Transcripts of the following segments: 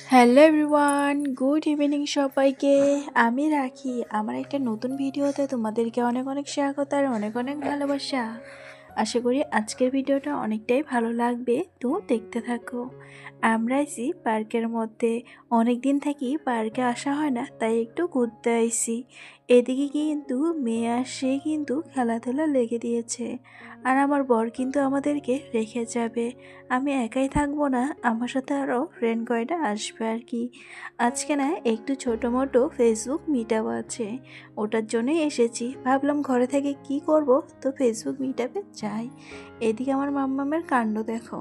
Hello everyone, good evening সবাইকে। আমি রাখি আমার একটা নতুন ভিডিওতে তোমাদেরকে অনেক অনেক স্বাগত আর অনেক অনেক ভালোবাসা। আশা করি আজকের ভিডিওটা অনেকটাই ভালো লাগবে, তো দেখতে থাকো। আমরা আইছি পার্কের মধ্যে, অনেক দিন থাকি পার্কে আসা হয় না, তাই একটু ঘুরতে আইছি। এদিকে কিন্তু মেয়ে আর সে কিন্তু খেলাধুলা লেগে দিয়েছে, আর আমার বর কিন্তু আমাদেরকে রেখে যাবে। আমি একাই থাকবো না, আমার সাথে আরও ফ্রেন্ড কয়টা আসবে আর কি। আজকে না একটু ছোটো মোটো ফেসবুক মিটআপ আছে, ওটার জন্যই এসেছি। ভাবলাম ঘরে থেকে কি করব, তো ফেসবুক মিটআপে যাই। এদিকে আমার মাম্মামের কাণ্ড দেখো,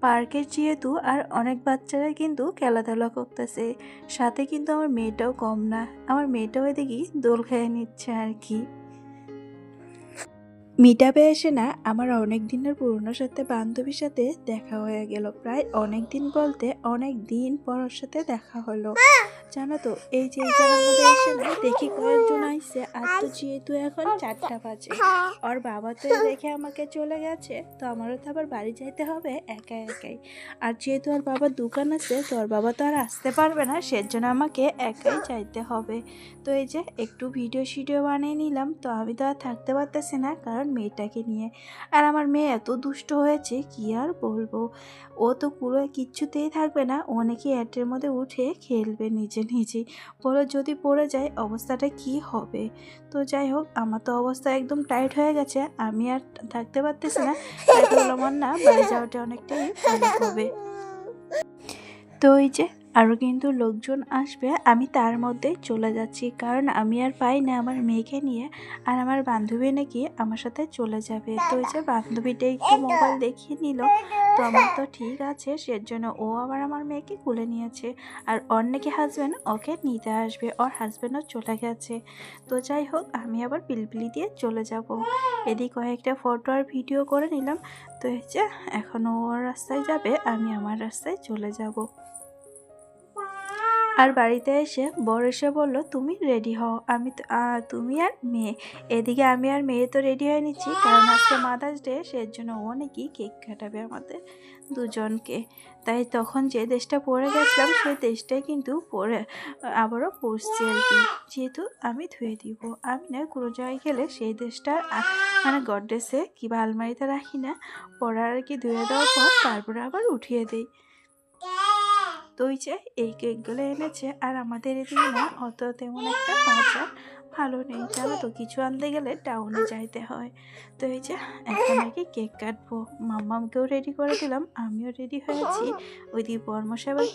পার্কের যেহেতু আর অনেক বাচ্চারা কিন্তু খেলাধুলা করতেছে, সাথে কিন্তু আমার মেয়েটাও কম না। আমার মেয়েটাও এদিকে দোল খেয়ে নিচ্ছে আর কি। মিটআপে এসে না আমার অনেক দিনের পুরনো সাথে বান্ধবীর সাথে দেখা হয়ে গেল। প্রায় অনেক দিন বলতে অনেক দিন পর ওর সাথে দেখা হলো। জানো তো, এই যে এই জায়গার মধ্যে এসে না দেখি কয়েকজন আইসে। আর তো যেহেতু এখন 4টা বাজে, ওর বাবা তো দেখে আমাকে চলে গেছে, তো আমারও তো আবার বাড়ি যাইতে হবে একা একাই। আর যেহেতু ওর বাবার দোকান আছে, তো ওর বাবা তো আর আসতে পারবে না, সেজন্য আমাকে একাই যাইতে হবে। তো এই যে একটু ভিডিও বানিয়ে নিলাম। তো আমি তো আর থাকতে পারতেছি না, কারণ মেয়েটাকে নিয়ে। আর আমার মেয়ে এত দুষ্ট হয়েছে কি আর বলবো। ও তো পুরো কিচ্ছুতেই থাকবে না, ও নাকি অ্যাটের মধ্যে উঠে খেলবে নিজে নিজেই। বলো যদি পড়ে যায় অবস্থাটা কি হবে। তো যাই হোক, আমার তো অবস্থা একদম টাইট হয়ে গেছে, আমি আর থাকতে পারতেছি না। তাই ভাবলাম আমার না বাড়ি যাওয়াটা অনেকটাই ভালো হবে। তো এই যে আরও কিন্তু লোকজন আসবে, আমি তার মধ্যে চলে যাচ্ছি, কারণ আমি আর পাই না আমার মেয়েকে নিয়ে। আর আমার বান্ধবী নাকি আমার সাথে চলে যাবে। তো এই যে বান্ধবীটা একটু মোবাইল দেখিয়ে নিল, তো আমার তো ঠিক আছে, সেজন্য ও আবার আমার মেয়েকে কুলে নিয়েছে। আর ওর নাকি হাজব্যান্ড ওকে নিতে আসবে, ওর হাজব্যান্ডও চলে গেছে। তো যাই হোক, আমি আবার পিলপিলি দিয়ে চলে যাব। এদিক কয়েকটা ফটো আর ভিডিও করে নিলাম। তো এই যে এখন ও ওর রাস্তায় যাবে, আমি আমার রাস্তায় চলে যাব। আর বাড়িতে এসে বর এসে বলল তুমি রেডি হও। আমি তো তুমি আর মেয়ে। এদিকে আমি আর মেয়ে তো রেডি হয়ে নিচ্ছি, কারণ আজকে মাদার্স ডে, সের জন্য ও নাকি কেক কাটাবে আমাদের দুজনকে। তাই তখন যে ড্রেসটা পরে গেছিলাম সেই ড্রেসটাই কিন্তু পরে আবারও পরছি আর কি, যেহেতু আমি ধুয়ে দিব। আমি না কোনো জায়গায় গেলে সেই ড্রেসটা মানে গডরেজে কিংবা আলমারিতে রাখি না, পরার আর কি ধুয়ে দেওয়ার পর তারপরে আবার উঠিয়ে দিই। তো ওই যে এই কেকগুলো এনেছে, আর আমাদের এদিকে না অত তেমন একটা বাজার ভালো নেই, জানো তো, কিছু আনতে গেলে টাউনে যাইতে হয়। তো এই যে এখন আর কি কেক কাটবো, মাম্মামকেও রেডি করে দিলাম, আমিও রেডি হয়েছি। ওই দিকে বর্মশাই আবার